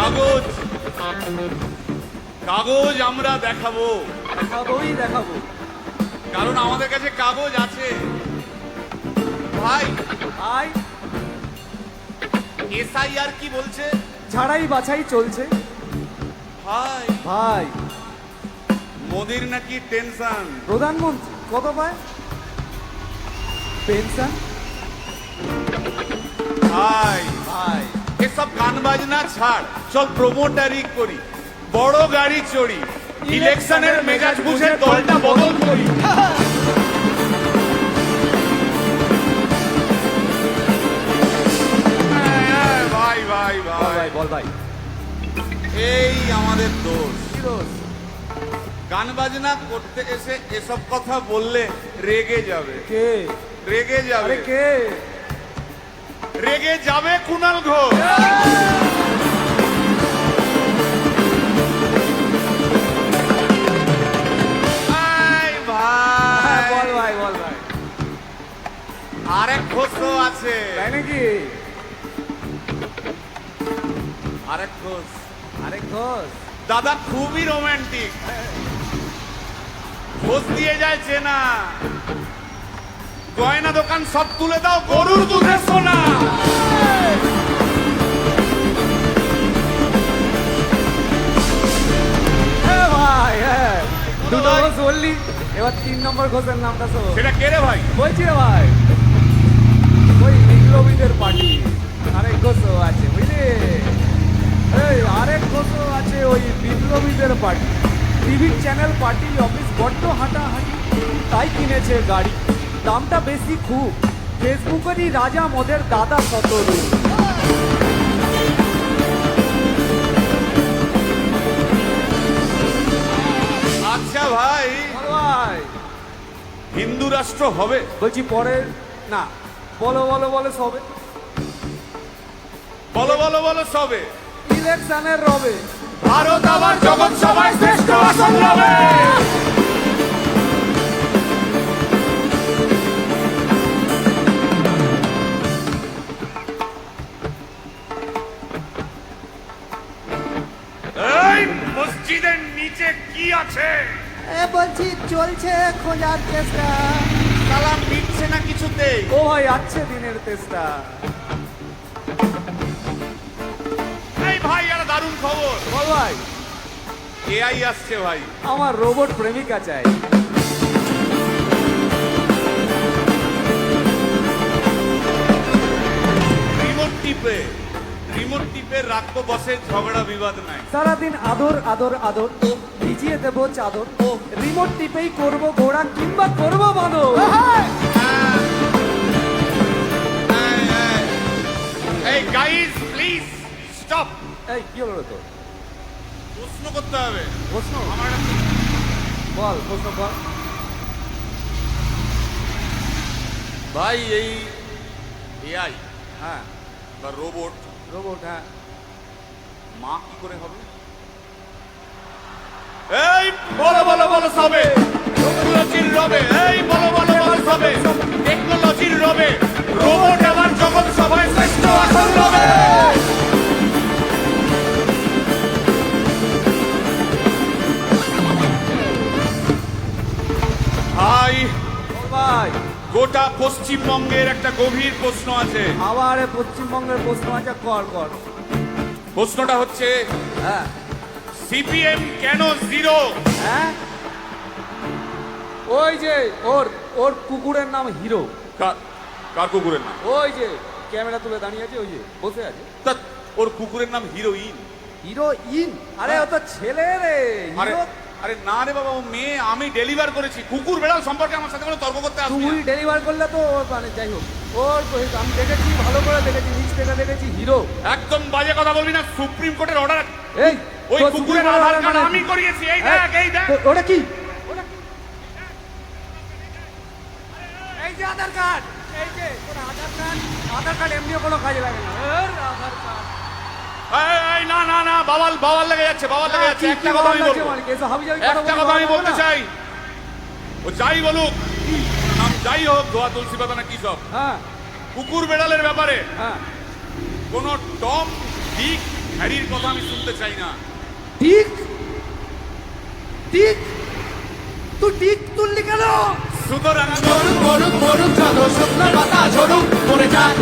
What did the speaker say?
কাগজ কাগজ আমরা দেখাবো, দেখাবো, কারণ আমাদের কাছে কাগজ আছে। ভাই ভাই এসআইআর কি বলছে? ছাড়াই বাছাই চলছে। ভাই ভাই মোদির নাকি টেনশন। প্রধানমন্ত্রী কত পায় পেনশন? ভাই ভাই এসব গান বাজনা ছাড়, চল প্রমোটারি করি, বড় গাড়ি চড়ি, ইলেকশনের মেজাজ বুঝে দলটা বদল করি। ভাই ভাই ভাই বল ভাই, এই আমাদের দোষ। কি দোষ? গান বাজনা করতে এসে এসব কথা বললে রেগে যাবে, কে? রেগে যাবে, আরে কে? রেগে যাবে কুণাল ঘোষ। ভাই হ্যাঁ, ভাই বল ভাই, বল ভাই। আরেক ঘোষ তো আছে, তাই নাকি? আরেক ঘোষ। আরেক ঘোষ? দাদা খুবই রোমান্টিক, ঘোষ দিয়ে যায় চেনা, গয়না দোকান সব তুলে দাও, গরুর দুধের সোনা। হ্যাঁ ভাই, হ্যাঁ, দুটো ভাই। ঘোষ বললি, এবার 3 নম্বর ঘোষের নামটা শোন। সেটা কে রে ভাই? বলছি রে ভাই, ওই বিপ্লবীদের পার্টি আরেক ঘোষও আছে, বুঝলি? এই আরেক ঘোষও আছে ওই বিপ্লবীদের পার্টি। টিভির চ্যানেল, পার্টি, অফিস বড্ড হাঁটাহাঁটি, তাই কিনেছে গাড়ি, দামটা বেশি খুব, ফেসবুকেরই রাজা মদের দাদা শতরূপ। আচ্ছা ভাই, বল ভাই, হিন্দু রাষ্ট্র হবে? বলছি পরে না, বলো বলো বলো সবে, বলো বলো বলো সবে। ইলেকশনের রবে ভারত আবার জগৎ সভায় শ্রেষ্ঠ আসন লবে। এই মসজিদের নিচে কি আছে? বলছি চলছে খোঁজার চেষ্টা। সালাম মিটছে না কিছুতেই। ও ভাই, আছে দিনের চেষ্টা। এই ভাই একটা দারুণ খবর, বল ভাই, এআই আসছে ভাই। আমার রোবট প্রেমিকা চাই। রিমোট টিপে রাখবো, বসে ঝগড়া বিবাদ নাই। সারাদিন আদর আদর আদর, ভিজিয়ে দেবো চাদর, রিমোট টিপেই করবো ঘোড়া কিংবা করবো বাঁদর। এই গাইস প্লিজ স্টপ। এই কি হলো রে তোর? প্রশ্ন করতে হবে প্রশ্ন? আমার। বল প্রশ্ন বল। ভাই এই এআই হ্যাঁ, বা রোবট, রোবট, হ্যাঁ, মা কি করে হবে? এই বলো বলো বলো সবে, টেকনোলজির রবে। এই বলো বলো বলো সবে, টেকনোলজির রবে, রোবট আবার জগৎ সভায় শ্রেষ্ঠ আসন লবে। ভাই বল ভাই। গোটা পশ্চিমবঙ্গের একটা গভীর প্রশ্ন আছে। আবার এ পশ্চিমবঙ্গের প্রশ্ন আছে, কর কর। প্রশ্নটা হচ্ছে, হ্যাঁ সিপিএম কেন জিরো? হ্যাঁ, ওই যে ওর ওর কুকুরের নাম হিরো। কার কুকুরের নাম? ওই যে ক্যামেরা তুলে দাঁড়িয়ে আছে, ওই যে বসে আছে। তা ওর কুকুরের নাম হিরোইন। হিরোইন? আরে ও তো ছেলে রে। আরে হিরো? আরে না রে বাবা, ও মেয়ে। আমি ডেলিভার করেছি। কুকুর বেড়াল সম্পর্কে আমার সাথে কোনো তর্ক করতে আসবি তুই না। ডেলিভার করলে তো মানে যাই হোক, ওর আমি দেখেছি, ভালো করে দেখেছি, নিচ থেকে দেখেছি, হিরো। একদম বাজে কথা বলবি না। সুপ্রিম কোর্টের অর্ডার। এই ওই তোর কুকুরের সুপ্রিম আধার কোর্টের কার্ড মানে- আমি করিয়েছি। এই দেখ, এই দেখ। ওটা কি? এই যে আধার কার্ড, এই যে তোর আধার কার্ড। আধার কার্ড এমনিও কোনো কাজে লাগে না। আধার কার্ড। এই না না না, বাওয়াল বাওয়াল লেগে যাচ্ছে, বাওয়াল লেগে যাচ্ছে। একটা কথা আমি বলবো, একটা কথা আমি বলতে চাই। ও যাই বলুক, নাম যাই হোক, ধোয়া তুলসী পাতা না কি সব, হ্যাঁ কুকুর বেড়ালের ব্যাপারে হ্যাঁ কোন টম, ডিক, হ্যারির কথা আমি শুনতে চাই না। ঠিক ঠিক তুই ঠিক তুললি কেন? সুতরাং মরুক মরুক মরুক যত শুকনো পাতা ঝরুক, মরে যাক